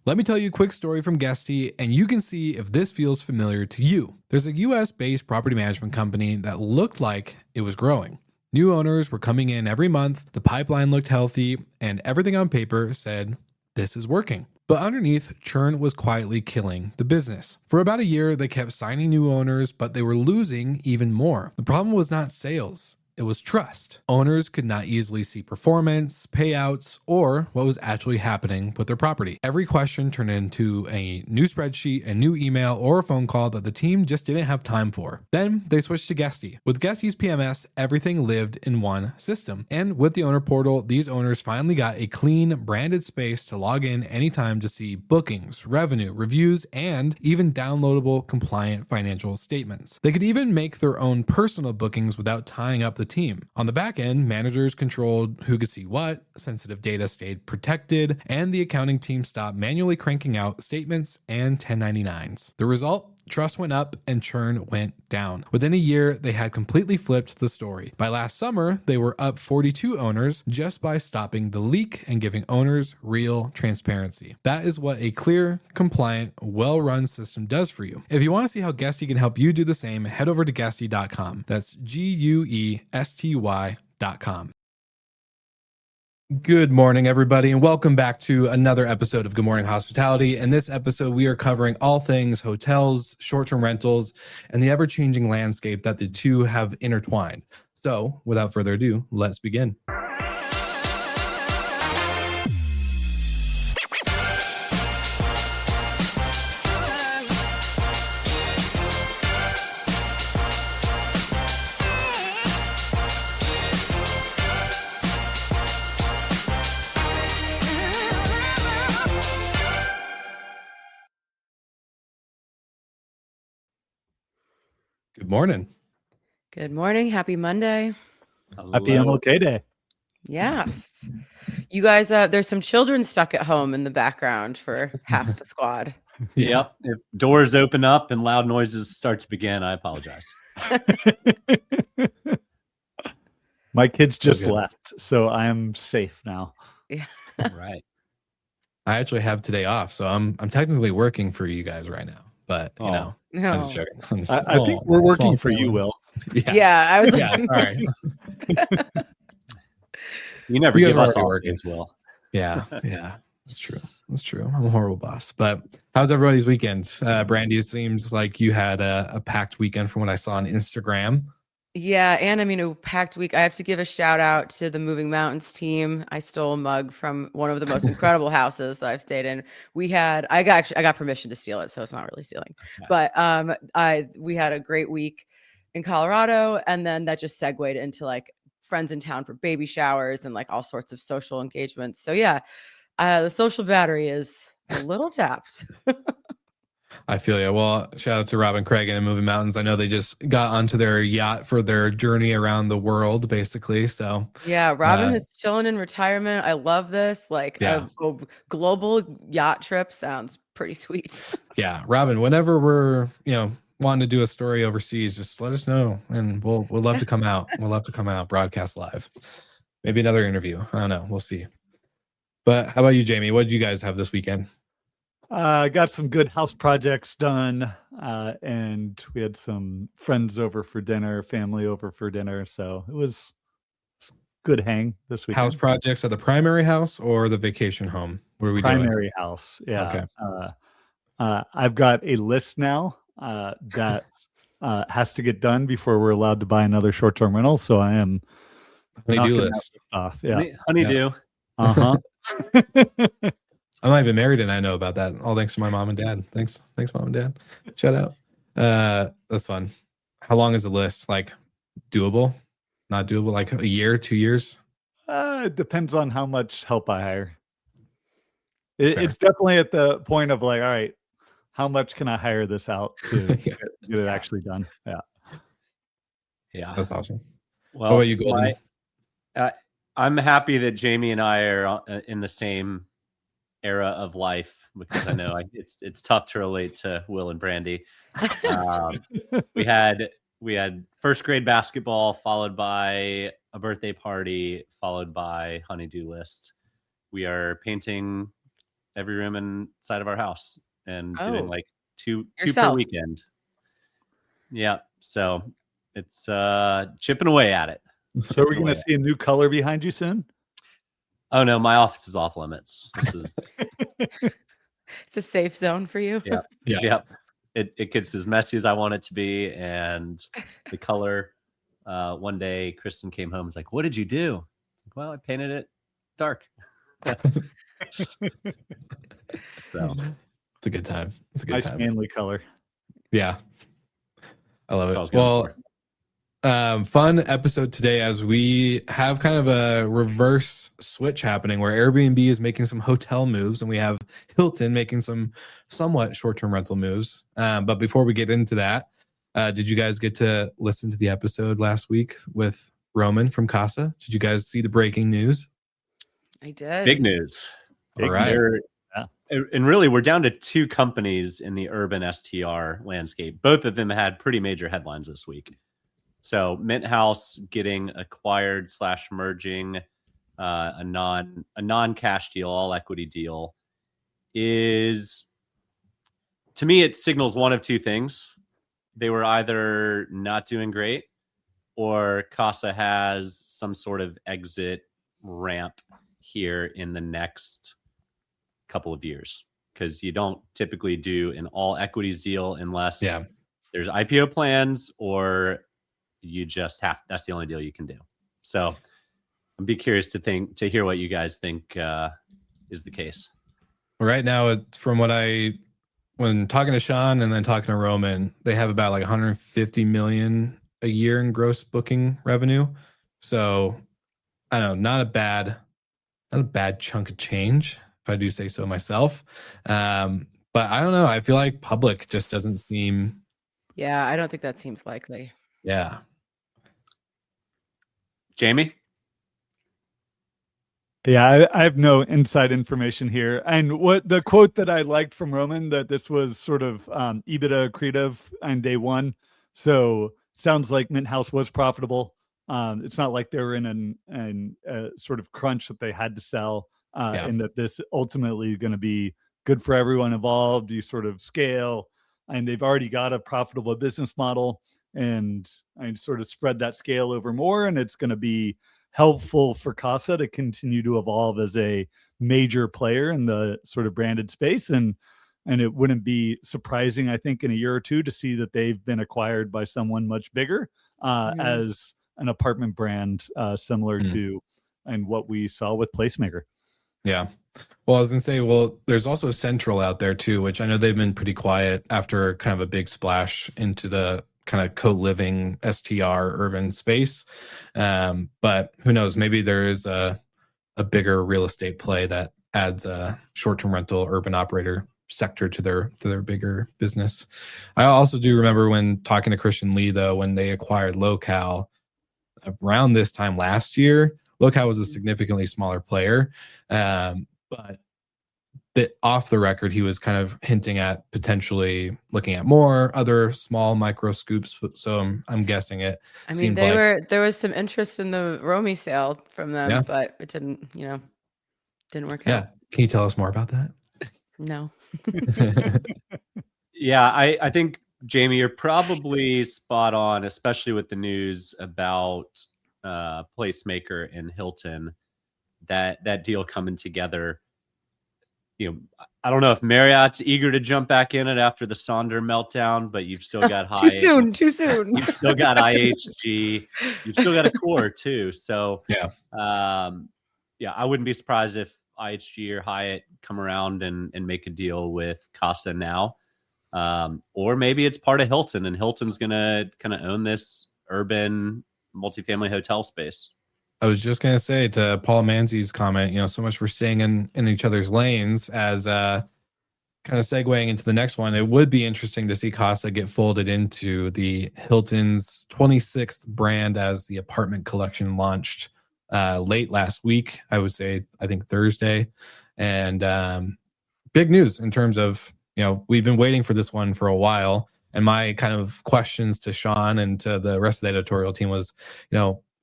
Let me tell you a quick story from Guesty, and you can see if this feels familiar to you. There's a US-based property management company that looked like it was growing. New owners were coming in every month, the pipeline looked healthy, and everything on paper said, this is working. But underneath, churn was quietly killing the business. For about a year, they kept signing new owners, but they were losing even more. The problem was not sales. It was trust. Owners could not easily see performance, payouts, or what was actually happening with their property. Every question turned into a new spreadsheet, a new email, or a phone call that the team just didn't have time for. Then they switched to Guesty. With Guesty's PMS, everything lived in one system. And with the owner portal, these owners finally got a clean, branded space to log in anytime to see bookings, revenue, reviews, and even downloadable, compliant financial statements. They could even make their own personal bookings without tying up the team. On the back end, managers controlled who could see what, sensitive data stayed protected, and the accounting team stopped manually cranking out statements and 1099s. The result? Trust went up and churn went down. Within a year, they had completely flipped the story. By last summer, they were up 42 owners just by stopping the leak and giving owners real transparency. That is what a clear, compliant, well-run system does for you. If you want to see how Guesty can help you do the same, head over to Guesty.com. That's GUESTY.com. Good morning, everybody, and welcome back to another episode of Good Morning Hospitality. In this episode, we are covering all things hotels, short-term rentals, and the ever-changing landscape that the two have intertwined. So, without further ado, let's begin. Good morning. Good morning. Happy Monday. Happy MLK Day. Yes. You guys, there's some children stuck at home in the background for half the squad. Yeah. Yep. If doors open up and loud noises start to begin, I apologize. My kids just left, so I am safe now. Yeah. Right. I actually have today off, so I'm technically working for you guys right now. But you know, no. I'm just joking. I think we're working for you, Will. Yeah, I was yeah, sorry. You never give us all work as well. Yeah, that's true. That's true. I'm a horrible boss. But how's everybody's weekend? Brandy, it seems like you had a packed weekend from what I saw on Instagram. Yeah, and I mean, a packed week. I have to give a shout out to the Moving Mountains team. I stole a mug from one of the most incredible houses that I've stayed in. I got permission to steal it, so it's not really stealing. Okay. But we had a great week in Colorado, and then that just segued into like friends in town for baby showers and like all sorts of social engagements. So yeah, the social battery is a little tapped. I feel you. Well, shout out to Robin Craig and Moving Mountains. I know they just got onto their yacht for their journey around the world, basically. So yeah, Robin is chilling in retirement. I love this. Like a global yacht trip sounds pretty sweet. Yeah, Robin, whenever we're wanting to do a story overseas, just let us know, and we'll love to come out. We'll love to come out, broadcast live. Maybe another interview. I don't know. We'll see. But how about you, Jamie? What did you guys have this weekend? Got some good house projects done, and we had some friends over for dinner, family over for dinner. So it was good hang this weekend. House projects at the primary house or the vacation home? What are we doing? Primary house. Yeah. Okay. I've got a list now that has to get done before we're allowed to buy another short-term rental. So I am honey-do list. Yeah. Honey-do. Uh-huh. I'm not even married and I know about that. All thanks to my mom and dad. Thanks, mom and dad. Shout out. That's fun. How long is the list? Like doable? Not doable? Like a year, 2 years? It depends on how much help I hire. It's definitely at the point of like, all right, how much can I hire this out to get it actually done? Yeah. Yeah. That's awesome. Well, what about you, Golden? I'm happy that Jamie and I are in the same era of life, because I know it's tough to relate to Will and Brandy. We had first grade basketball, followed by a birthday party, followed by honey-do list. We are painting every room inside of our house and doing Oh, like two per yourself. weekend. Yeah. So it's chipping away at it. So we're going to see a new color behind you soon? Oh no, my office is off limits. This is It's a safe zone for you. yeah. Yeah. Yep. It gets as messy as I want it to be. And the color, one day Kristen came home and was like, "What did you do?" Like, well, I painted it dark. So It's a good time. It's a good Nice time. manly color. Yeah. I love that's what I it. was going for. Fun episode today as we have kind of a reverse switch happening where Airbnb is making some hotel moves and we have Hilton making some somewhat short-term rental moves. But before we get into that, did you guys get to listen to the episode last week with Roman from Casa? Did you guys see the breaking news? I did. Big news. All right. And really, we're down to two companies in the urban STR landscape. Both of them had pretty major headlines this week. So Mint House getting acquired / merging, a non-cash deal, all equity deal, is, to me, it signals one of two things. They were either not doing great or Casa has some sort of exit ramp here in the next couple of years, because you don't typically do an all equities deal unless there's IPO plans or you just that's the only deal you can do. So I'd be curious to hear what you guys think is the case. Right now, it's from when talking to Sean and then talking to Roman, they have about like 150 million a year in gross booking revenue. So I don't know, not a bad chunk of change, if I do say so myself. But I don't know. I feel like public just doesn't seem. Yeah, I don't think that seems likely. Yeah. Jamie? Yeah, I have no inside information here. And what the quote that I liked from Roman, that this was sort of EBITDA accretive on day one. So sounds like Mint House was profitable. It's not like they were in a sort of crunch that they had to sell, and that this ultimately going to be good for everyone involved. You sort of scale, and they've already got a profitable business model, and I sort of spread that scale over more, and it's going to be helpful for Casa to continue to evolve as a major player in the sort of branded space. And it wouldn't be surprising, I think, in a year or two to see that they've been acquired by someone much bigger as an apartment brand, similar to and what we saw with Placemaker. Yeah. Well, I was going to say, there's also Central out there too, which I know they've been pretty quiet after kind of a big splash into the kind of co-living STR urban space. But who knows, maybe there is a bigger real estate play that adds a short-term rental urban operator sector to their bigger business. I also do remember when talking to Christian Lee, though, when they acquired LoCal around this time last year. LoCal was a significantly smaller player, but off the record, he was kind of hinting at potentially looking at more other small micro scoops. So I'm guessing it. I mean, there was some interest in the Romy sale from them, but it didn't work out. Yeah. Can you tell us more about that? No. Yeah, I think, Jamie, you're probably spot on, especially with the news about Placemaker and Hilton, that deal coming together. You know, I don't know if Marriott's eager to jump back in it after the Sonder meltdown, but you've still got too soon. You've still got IHG. You've still got a core too. So I wouldn't be surprised if IHG or Hyatt come around and make a deal with Casa now. Or maybe it's part of Hilton, and Hilton's going to kind of own this urban multifamily hotel space. I was just going to say to Paul Manzi's comment, so much for staying in each other's lanes, as kind of segueing into the next one. It would be interesting to see Casa get folded into the Hilton's 26th brand as the apartment collection launched late last week. I would say, I think Thursday. And big news in terms of, we've been waiting for this one for a while. And my kind of questions to Sean and to the rest of the editorial team was,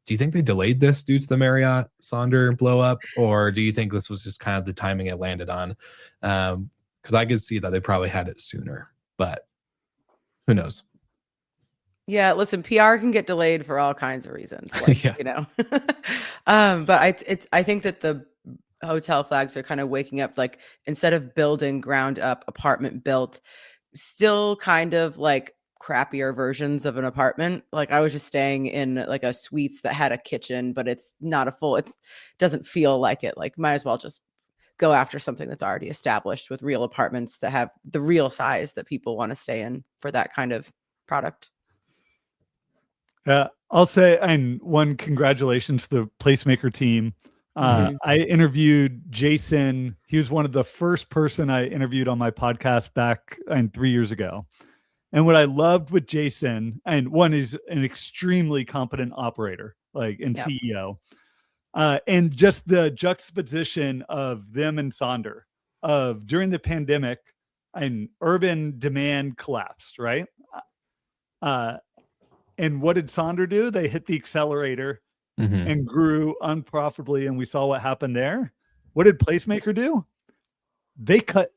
do do you think they delayed this due to the Marriott Sonder blow up, or do you think this was just kind of the timing it landed on? Because I could see that they probably had it sooner, but who knows? Yeah, listen, PR can get delayed for all kinds of reasons, like, Yeah. you know. But I think that the hotel flags are kind of waking up, like, instead of building ground up apartment built, still kind of like crappier versions of an apartment. Like, I was just staying in like a suites that had a kitchen, but it's not a full, it doesn't feel like it. Like, might as well just go after something that's already established with real apartments that have the real size that people want to stay in for that kind of product. I'll say, and one, congratulations to the Placemaker team. I interviewed Jason. He was one of the first person I interviewed on my podcast back 3 years ago. And what I loved with Jason, and one, is an extremely competent operator, like, and CEO. And just the juxtaposition of them and Sonder, of during the pandemic and urban demand collapsed, right? And what did Sonder do? They hit the accelerator and grew unprofitably, and we saw what happened there. What did Placemaker do? They cut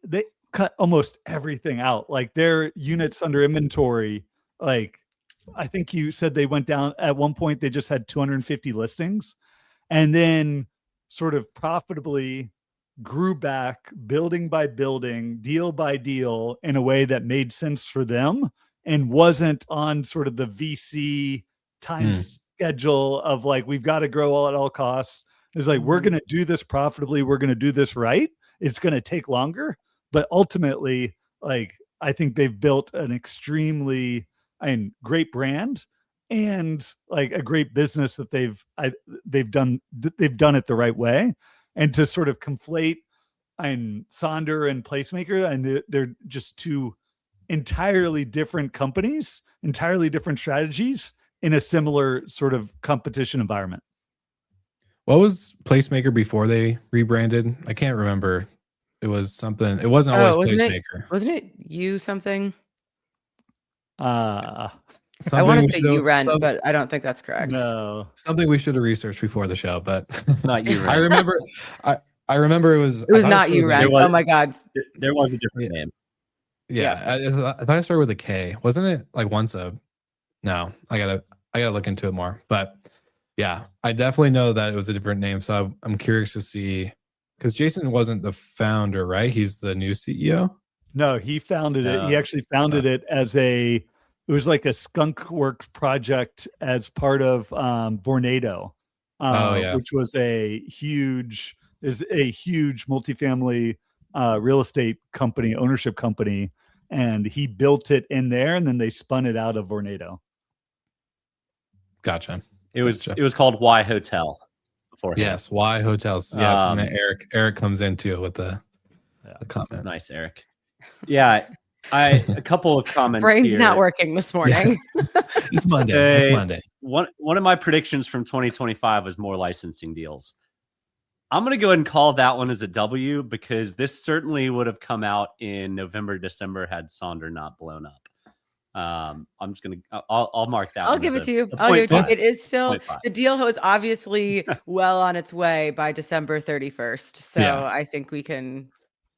almost everything out. Like, their units under inventory, like, I think you said they went down at one point, they just had 250 listings, and then sort of profitably grew back building by building, deal by deal, in a way that made sense for them and wasn't on sort of the VC time schedule of like, we've got to grow at all costs. It's like, we're going to do this profitably. We're going to do this right. It's going to take longer, but ultimately, like, I think they've built an extremely great brand and like a great business that they've done it the right way. And to sort of conflate Sonder and Placemaker, and they're just two entirely different companies, entirely different strategies in a similar sort of competition environment. What was Placemaker before they rebranded? I can't remember. It was something. It wasn't always Placemaker. Wasn't it you something? Something I want to say you rent, but I don't think that's correct. No, something we should have researched before the show, but Not you rent. I remember it was not you rent. Oh my God. There was a different name. Yeah. I thought I started with a K. Wasn't it like once a? No, I gotta look into it more. But yeah, I definitely know that it was a different name. So I'm curious to see, because Jason wasn't the founder, right? He's the new CEO. No, he founded it. He actually founded it as it was like a skunk works project as part of Vornado, which was a huge multifamily real estate company, ownership company. And he built it in there, and then they spun it out of Vornado. Gotcha. It was called Y Hotel beforehand. Yes, Y Hotels. Yes, and then Eric comes into it with the comment. Nice, Eric. Yeah, a couple of comments. Brain's here. not working this morning. It's Monday. It's Monday. One of my predictions from 2025 was more licensing deals. I'm going to go ahead and call that one as a W, because this certainly would have come out in November, December had Sonder not blown up. I'm just going to, I'll mark that. I'll give it to you. It is still, the deal was obviously well on its way by December 31st. So I think we can.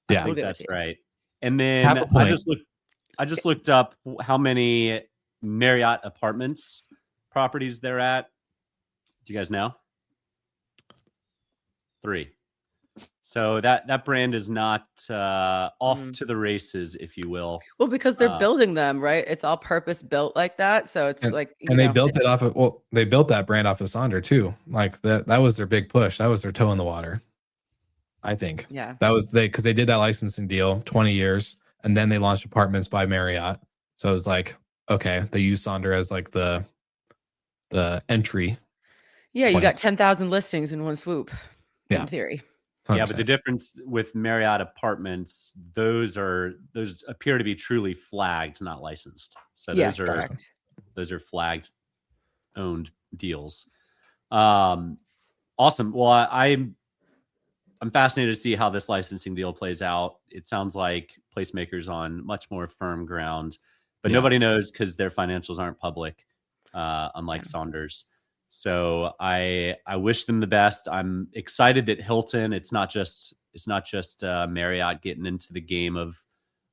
Yeah, I think that's right. And then I just looked up how many Marriott Apartments properties they're at. Do you guys know? 3. So that brand is not off to the races, if you will. Well, because they're building them, right? It's all purpose built like that. So it's they built it off of, they built that brand off of Sonder too. Like that was their big push. That was their toe in the water, I think. Yeah. That was because they did that licensing deal, 20 years, and then they launched Apartments by Marriott. So it was like, okay, they used Sonder as like the entry. Yeah, you got 10,000 listings in one swoop. In theory. 100%. Yeah, but the difference with Marriott Apartments, those appear to be truly flagged, not licensed. So those are flagged owned deals. Awesome. Well, I'm fascinated to see how this licensing deal plays out. It sounds like Placemaker's on much more firm ground, but nobody knows because their financials aren't public, unlike Sonder's. So I wish them the best. I'm excited that Hilton, it's not just Marriott getting into the game of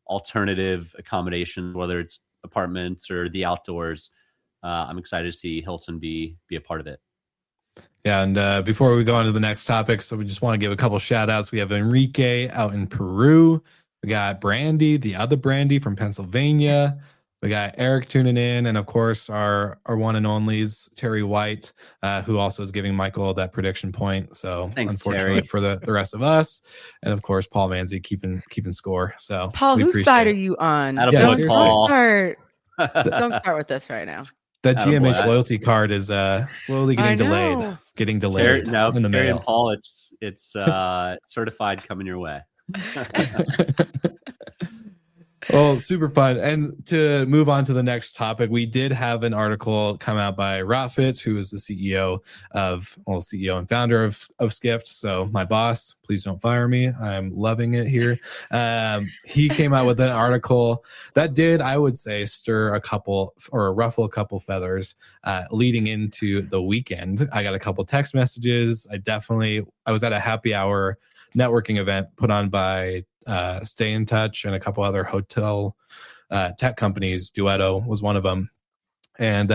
alternative accommodation, whether it's apartments or the outdoors. I'm excited to see Hilton be a part of it. Yeah, and before we go on to the next topic, so we just want to give a couple shout outs. We have Enrique out in Peru. We got Brandy, the other Brandy from Pennsylvania. We got Eric tuning in, and of course our one and onlys, Terry White, who also is giving Michael that prediction point. So Thanks, unfortunately Terry. for the rest of us, and of course Paul Manzi keeping score. So Paul, we whose appreciate side it. are you on? Attaboy, seriously. Paul. Don't start with this right now. That Attaboy. GMH loyalty card is slowly getting delayed. know. It's getting delayed in the Terry mail. and Paul, it's certified coming your way. Well, super fun. And to move on to the next topic, we did have an article come out by Rafit, who is the CEO and founder of Skift. So my boss, please don't fire me. I'm loving it here. He came out with an article that did, I would say, ruffle a couple feathers leading into the weekend. I got a couple text messages. I was at a happy hour networking event put on by Stay in Touch and a couple other hotel tech companies. Duetto was one of them. And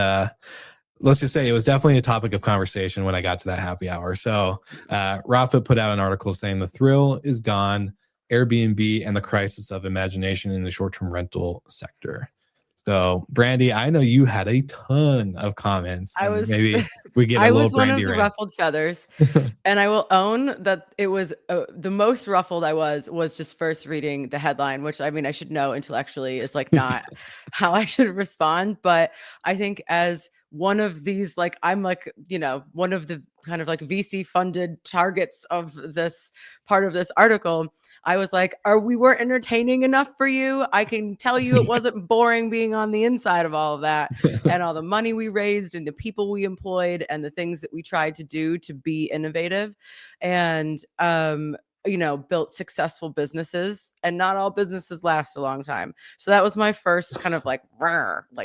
let's just say it was definitely a topic of conversation when I got to that happy hour. So Rafa put out an article saying the thrill is gone, Airbnb and the crisis of imagination in the short-term rental sector. So, Brandy, I know you had a ton of comments. Maybe we get a little Brandy one of the rant. ruffled feathers, and I will own that it was the most ruffled I was just first reading the headline, which I mean I should know intellectually is like not how I should respond, but I think as one of these, like I'm like, one of the kind of like VC funded targets of this part of this article, I was like, we weren't entertaining enough for you? I can tell you it wasn't boring being on the inside of all of that and all the money we raised and the people we employed and the things that we tried to do to be innovative and, built successful businesses, and not all businesses last a long time. So that was my first kind of like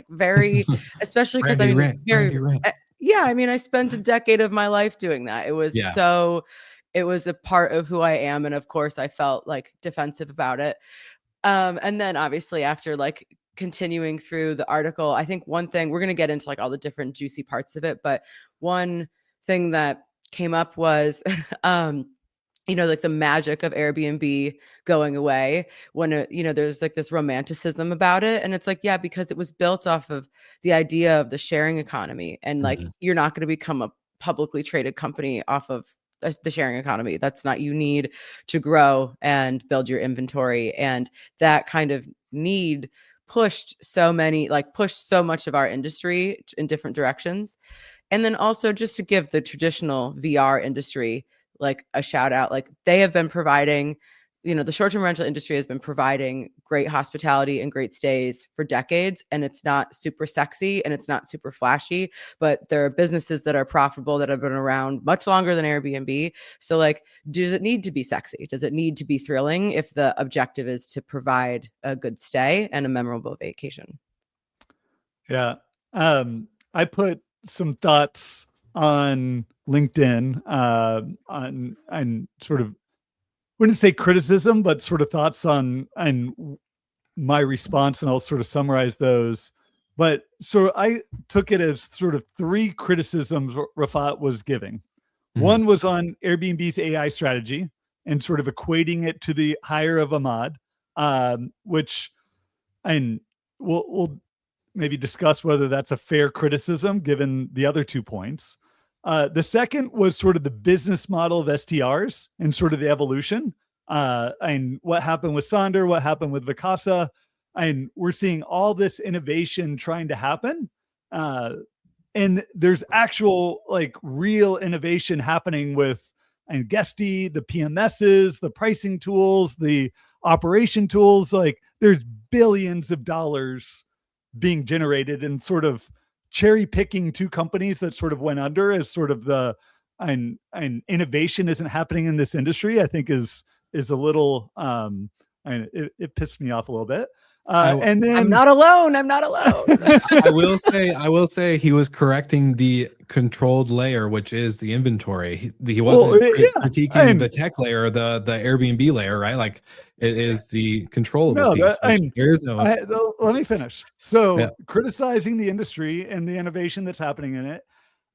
very, especially because I spent a decade of my life doing that. It was it was a part of who I am. And of course I felt like defensive about it. And then obviously after like continuing through the article, I think one thing, we're going to get into like all the different juicy parts of it, but one thing that came up was, like the magic of Airbnb going away when there's like this romanticism about it. And it's like, yeah, because it was built off of the idea of the sharing economy. And like, you're not going to become a publicly traded company off of the sharing economy. That's not, you need to grow and build your inventory. And that kind of need pushed so much of our industry in different directions. And then also just to give the traditional VR industry like a shout out, like they have been providing, the short-term rental industry has been providing great hospitality and great stays for decades. And it's not super sexy and it's not super flashy, but there are businesses that are profitable that have been around much longer than Airbnb. So like, does it need to be sexy? Does it need to be thrilling if the objective is to provide a good stay and a memorable vacation? Yeah. I put some thoughts on LinkedIn on sort of, wouldn't say criticism, but sort of thoughts on my response, and I'll sort of summarize those. But so I took it as sort of three criticisms Rafat was giving. One was on Airbnb's AI strategy and sort of equating it to the hire of Ahmad, which, and we'll maybe discuss whether that's a fair criticism given the other 2 points. The second was sort of the business model of STRs and sort of the evolution, and what happened with Sonder, what happened with Vacasa. And we're seeing all this innovation trying to happen. And there's actual like real innovation happening with Guesty, the PMSs, the pricing tools, the operation tools. Like there's billions of dollars being generated, and sort of cherry picking 2 companies that sort of went under as sort of the and innovation isn't happening in this industry, I think is a little and it pissed me off a little bit. I- And then I'm not alone. I'm not alone. I will say he was correcting the controlled layer, which is the inventory. He wasn't critiquing the tech layer, the Airbnb layer, right? Like it is the controllable piece. There is no. Let me finish. So criticizing the industry and the innovation that's happening in it,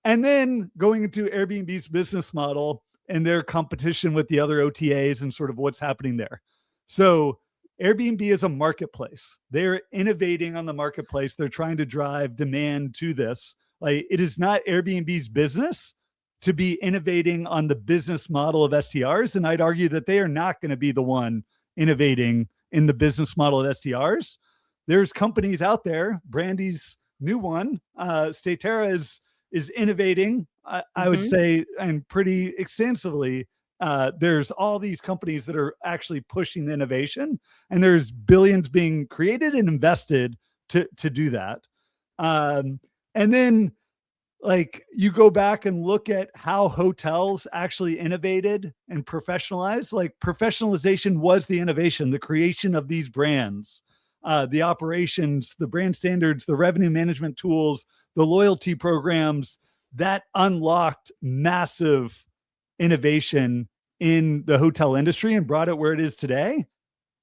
and then going into Airbnb's business model and their competition with the other OTAs and sort of what's happening there. So Airbnb is a marketplace. They're innovating on the marketplace. They're trying to drive demand to this. Like, it is not Airbnb's business to be innovating on the business model of STRs. And I'd argue that they are not going to be the one innovating in the business model of STRs. There's companies out there. Brandy's new one, Statera, is innovating, I would say, and pretty extensively. There's all these companies that are actually pushing the innovation, and there's billions being created and invested to do that. And then, like, you go back and look at how hotels actually innovated and professionalized. Like, professionalization was the innovation, the creation of these brands, the operations, the brand standards, the revenue management tools, the loyalty programs that unlocked massive innovation in the hotel industry and brought it where it is today.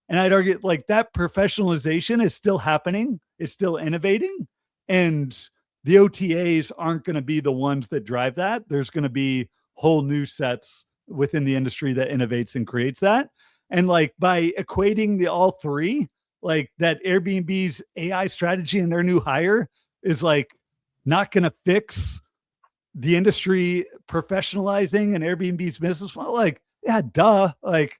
And I'd argue like that professionalization is still happening. It's still innovating. And the OTAs aren't going to be the ones that drive that. There's going to be whole new sets within the industry that innovates and creates that. And like by equating the all three, like that Airbnb's AI strategy and their new hire is like not going to fix the industry professionalizing and Airbnb's business model. Like, yeah, duh. Like,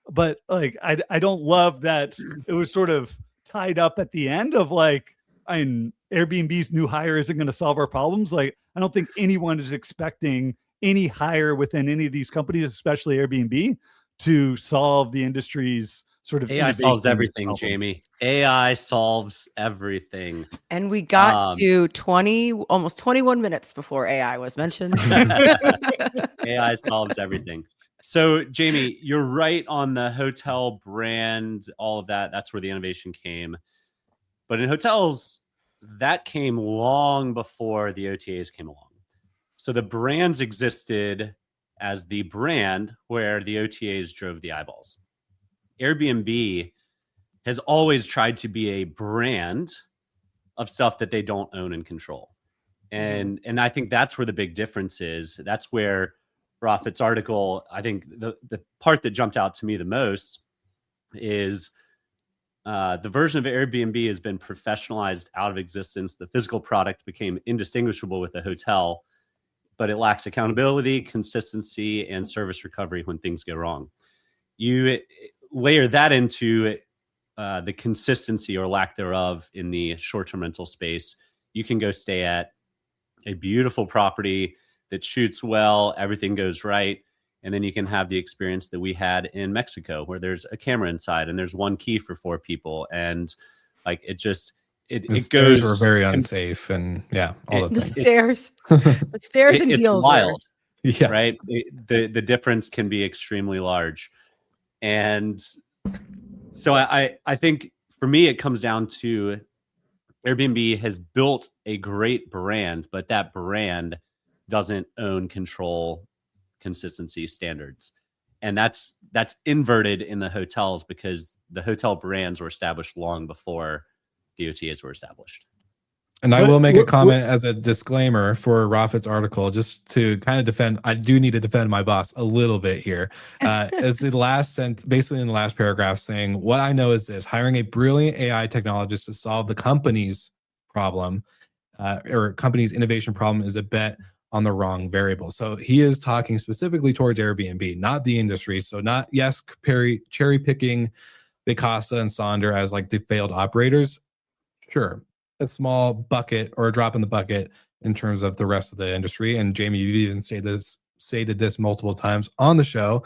but like, I don't love that it was sort of tied up at the end of like, Airbnb's new hire isn't going to solve our problems. Like, I don't think anyone is expecting any hire within any of these companies, especially Airbnb, to solve the industry's sort of AI solves everything, problem. Jamie. AI solves everything. And we got to almost 21 minutes before AI was mentioned. AI solves everything. So, Jamie, you're right on the hotel brand, all of that. That's where the innovation came. But in hotels, that came long before the OTAs came along. So the brands existed as the brand where the OTAs drove the eyeballs. Airbnb has always tried to be a brand of stuff that they don't own and control. And I think that's where the big difference is. That's where Rafit's article, I think the part that jumped out to me the most is the version of Airbnb has been professionalized out of existence. The physical product became indistinguishable with the hotel, but it lacks accountability, consistency, and service recovery when things go wrong. You layer that into the consistency or lack thereof in the short-term rental space. You can go stay at a beautiful property that shoots well, everything goes right, and then you can have the experience that we had in Mexico, where there's a camera inside and there's one key for 4 people, and like it goes. Were very unsafe, and all the stairs, the stairs and heels. It's wild, right? The difference can be extremely large. And so I think for me, it comes down to Airbnb has built a great brand, but that brand doesn't own, control consistency standards. And that's inverted in the hotels because the hotel brands were established long before the OTAs were established. And I will make a comment as a disclaimer for Rafit's article, just to kind of defend. I do need to defend my boss a little bit here. As the last basically in the last paragraph, saying what I know is this: hiring a brilliant AI technologist to solve the company's problem or company's innovation problem is a bet on the wrong variable. So he is talking specifically towards Airbnb, not the industry. So not cherry picking Vacasa and Sonder as like the failed operators. Sure, a small bucket or a drop in the bucket in terms of the rest of the industry. And Jamie, you've even stated this multiple times on the show.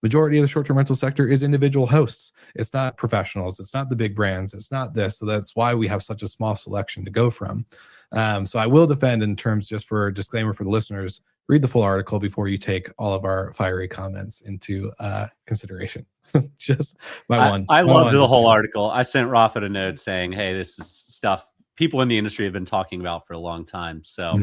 Majority of the short-term rental sector is individual hosts. It's not professionals. It's not the big brands. It's not this. So that's why we have such a small selection to go from. So I will defend in terms, just for disclaimer for the listeners, read the full article before you take all of our fiery comments into consideration. Just I loved the whole article. I sent Rafat a note saying, hey, this is stuff people in the industry have been talking about for a long time. So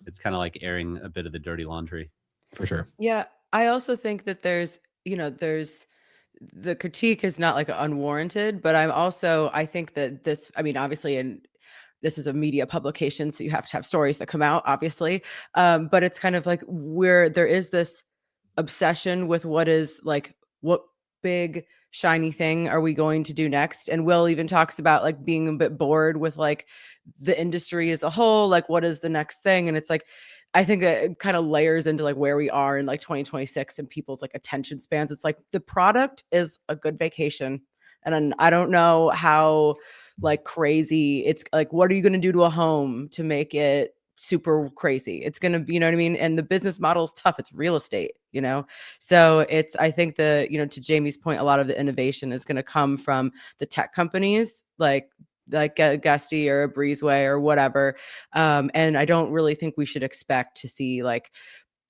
it's kind of like airing a bit of the dirty laundry. For sure. Yeah. I also think that there's the critique is not like unwarranted, but I think that this, I mean, obviously, and this is a media publication, so you have to have stories that come out, obviously. But it's kind of like where there is this obsession with what big shiny thing are we going to do next? And Will even talks about like being a bit bored with like the industry as a whole, like what is the next thing? And it's like, I think that it kind of layers into like where we are in like 2026 and people's like attention spans. It's like the product is a good vacation. And I don't know how like crazy it's like, what are you going to do to a home to make it super crazy? It's going to be, you know what I mean? And the business model is tough. It's real estate, So I think to Jamie's point, a lot of the innovation is going to come from the tech companies like a Gusty or a Breezeway or whatever. And I don't really think we should expect to see like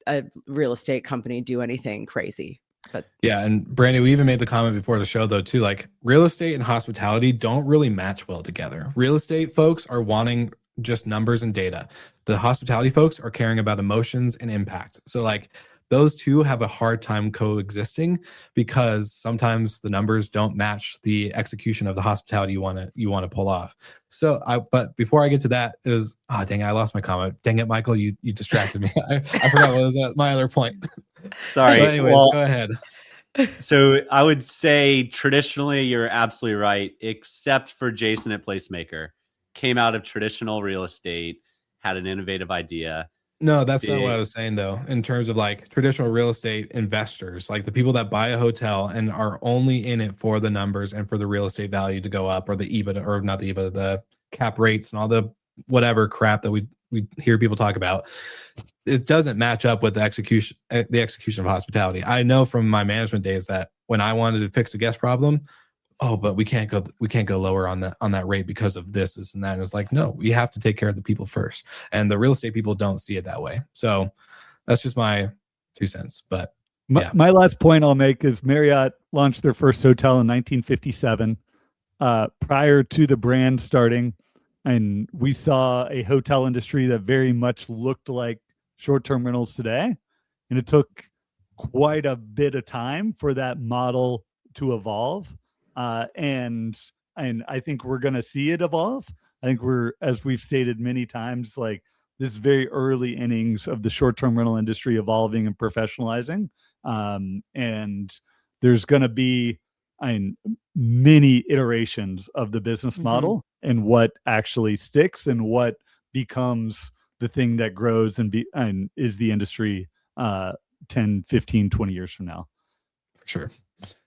a real estate company do anything crazy. But yeah, and Brandy, we even made the comment before the show though too, like real estate and hospitality don't really match well together. Real estate folks are wanting just numbers and data. The hospitality folks are caring about emotions and impact. So like those two have a hard time coexisting because sometimes the numbers don't match the execution of the hospitality you want to pull off. So but before I get to that is, dang, I lost my comment. Dang it, Michael, you distracted me. I forgot what was my other point. Sorry. But anyways, go ahead. So I would say traditionally, you're absolutely right, except for Jason at Placemaker. Came out of traditional real estate, had an innovative idea. No, that's not what I was saying though. In terms of like traditional real estate investors, like the people that buy a hotel and are only in it for the numbers and for the real estate value to go up, or the EBITDA, or not the EBITDA, the cap rates and all the whatever crap that we hear people talk about. It doesn't match up with the execution of hospitality. I know from my management days that when I wanted to fix a guest problem, but we can't go lower on that rate because of this and that. And it's like, no, we have to take care of the people first. And the real estate people don't see it that way. So that's just my 2 cents. But my last point I'll make is Marriott launched their first hotel in 1957, prior to the brand starting. And we saw a hotel industry that very much looked like short-term rentals today. And it took quite a bit of time for that model to evolve. And I think we're going to see it evolve. I think as we've stated many times, like this is very early innings of the short-term rental industry evolving and professionalizing. And there's going to be many iterations of the business model and what actually sticks and what becomes the thing that grows and is the industry 10, 15, 20 years from now. For sure.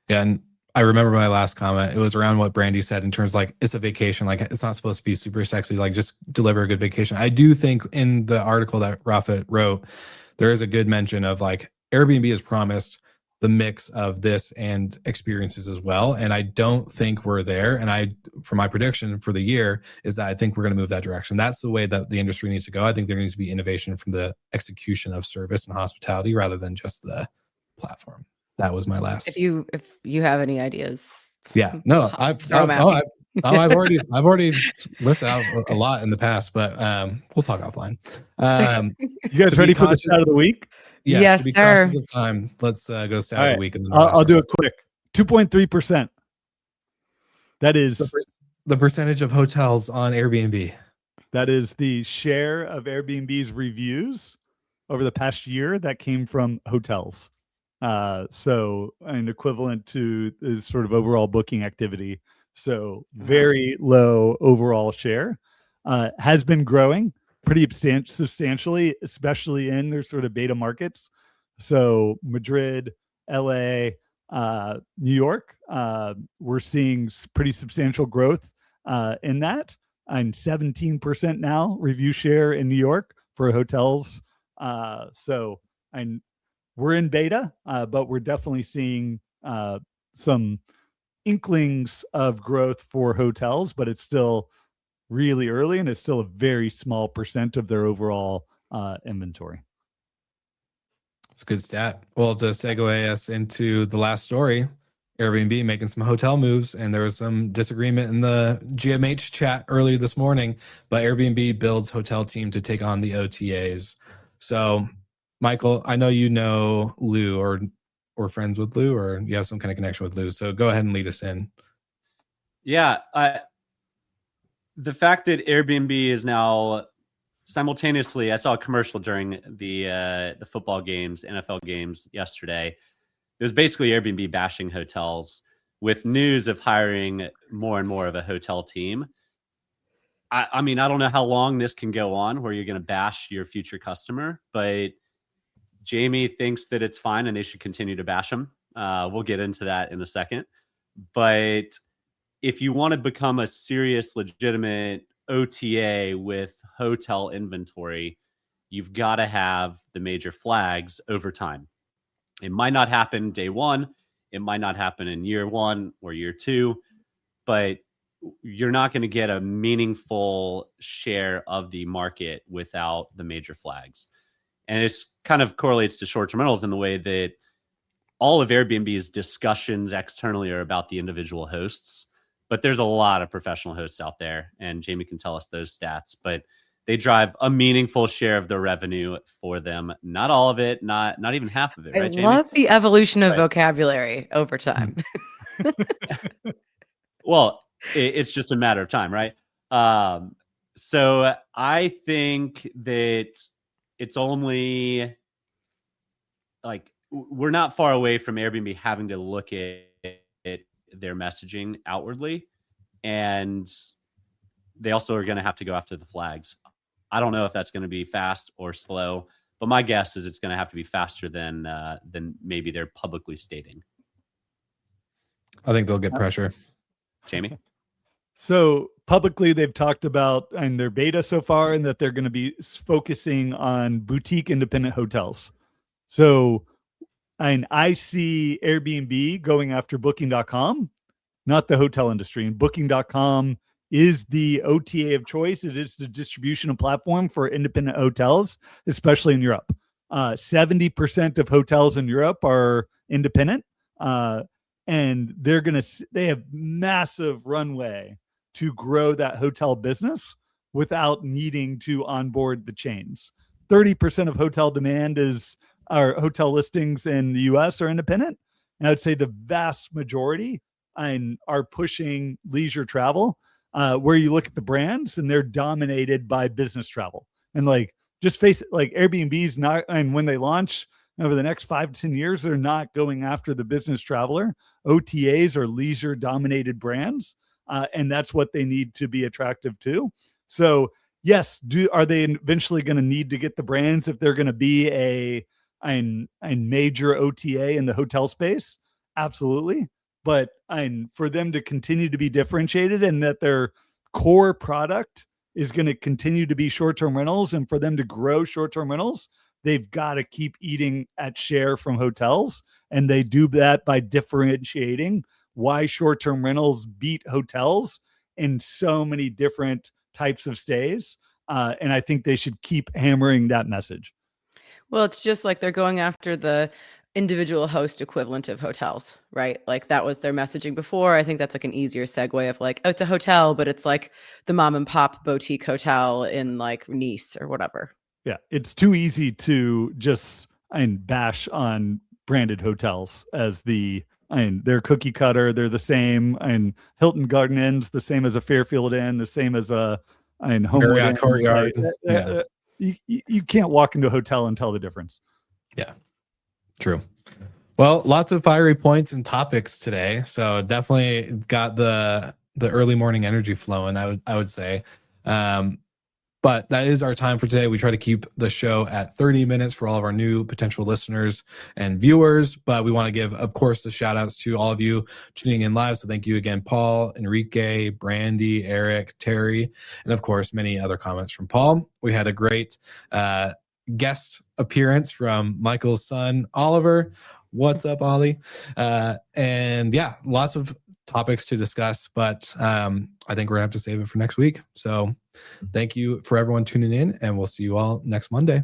Yeah. And I remember my last comment. It was around what Brandy said in terms of like, it's a vacation. Like it's not supposed to be super sexy. Like just deliver a good vacation. I do think in the article that Rafa wrote, there is a good mention of like Airbnb has promised the mix of this and experiences as well. And I don't think we're there. And for my prediction for the year is that I think we're going to move that direction. That's the way that the industry needs to go. I think there needs to be innovation from the execution of service and hospitality rather than just the platform. That was my last. If you have any ideas, yeah, no, I've already listed out a lot in the past, but we'll talk offline. You guys ready for the stat of the week? Yes, to be conscious of time, let's go stat of the week. And then I'll do it quick. 2.3%. That is the percentage of hotels on Airbnb. That is the share of Airbnb's reviews over the past year that came from hotels. So an equivalent to is sort of overall booking activity. So very low overall share, has been growing pretty substantially, especially in their sort of beta markets. So Madrid, LA, New York, we're seeing pretty substantial growth in that. I'm 17% now review share in New York for hotels. So we're in beta, but we're definitely seeing some inklings of growth for hotels, but it's still really early and it's still a very small percent of their overall inventory. It's a good stat. Well, to segue us into the last story, Airbnb making some hotel moves, and there was some disagreement in the GMH chat earlier this morning, but Airbnb builds hotel team to take on the OTAs. So, Michael, I know you know Lou or friends with Lou, or you have some kind of connection with Lou. So go ahead and lead us in. Yeah, the fact that Airbnb is now simultaneously, I saw a commercial during the football games, NFL games yesterday. It was basically Airbnb bashing hotels with news of hiring more and more of a hotel team. I mean, I don't know how long this can go on where you're going to bash your future customer, but Jamie thinks that it's fine and they should continue to bash them. We'll get into that in a second. But if you want to become a serious, legitimate OTA with hotel inventory, you've got to have the major flags over time. It might not happen day one. It might not happen in year one or year two, but you're not going to get a meaningful share of the market without the major flags. And it's kind of correlates to short-term rentals in the way that all of Airbnb's discussions externally are about the individual hosts, but there's a lot of professional hosts out there, and Jamie can tell us those stats, but they drive a meaningful share of the revenue for them. Not all of it, not even half of it. Right, Jamie? I love the evolution of vocabulary over time. Well, it's just a matter of time, right? So I think that it's only like we're not far away from Airbnb having to look at their messaging outwardly, and they also are going to have to go after the flags. I don't know if that's going to be fast or slow, but my guess is it's going to have to be faster than maybe they're publicly stating. I think they'll get pressure. Jamie? So publicly, they've talked about in their beta so far, and that they're going to be focusing on boutique independent hotels. So, and I see Airbnb going after Booking.com, not the hotel industry. And Booking.com is the OTA of choice. It is the distribution and platform for independent hotels, especially in Europe. 70% of hotels in Europe are independent, and they have massive runway to grow that hotel business without needing to onboard the chains. 30% of hotel demand our hotel listings in the US are independent. And I would say the vast majority are pushing leisure travel, where you look at the brands and they're dominated by business travel. And like, just face it, like Airbnb's not, and when they launch over the next 5 to 10 years, they're not going after the business traveler. OTAs are leisure dominated brands. And that's what they need to be attractive to. So yes, are they eventually going to need to get the brands if they're going to be a major OTA in the hotel space? Absolutely. But for them to continue to be differentiated and that their core product is going to continue to be short-term rentals, and for them to grow short-term rentals, they've got to keep eating at share from hotels. And they do that by differentiating why short-term rentals beat hotels in so many different types of stays. And I think they should keep hammering that message. Well, it's just like they're going after the individual host equivalent of hotels, right? Like that was their messaging before. I think that's like an easier segue of like, oh, it's a hotel, but it's like the mom and pop boutique hotel in like Nice or whatever. Yeah, it's too easy to just bash on branded hotels as they're cookie cutter. They're the same. And Hilton Garden Inn's the same as a Fairfield Inn, the same as a Homewood Inn. Courtyard. You can't walk into a hotel and tell the difference. Yeah, true. Well, lots of fiery points and topics today. So definitely got the early morning energy flowing, I would say. But that is our time for today. We try to keep the show at 30 minutes for all of our new potential listeners and viewers. But we want to give, of course, the shout outs to all of you tuning in live. So thank you again, Paul, Enrique, Brandy, Eric, Terry, and of course, many other comments from Paul. We had a great guest appearance from Michael's son, Oliver. What's up, Ollie? And yeah, lots of topics to discuss, but I think we're gonna have to save it for next week. So thank you for everyone tuning in, and we'll see you all next Monday.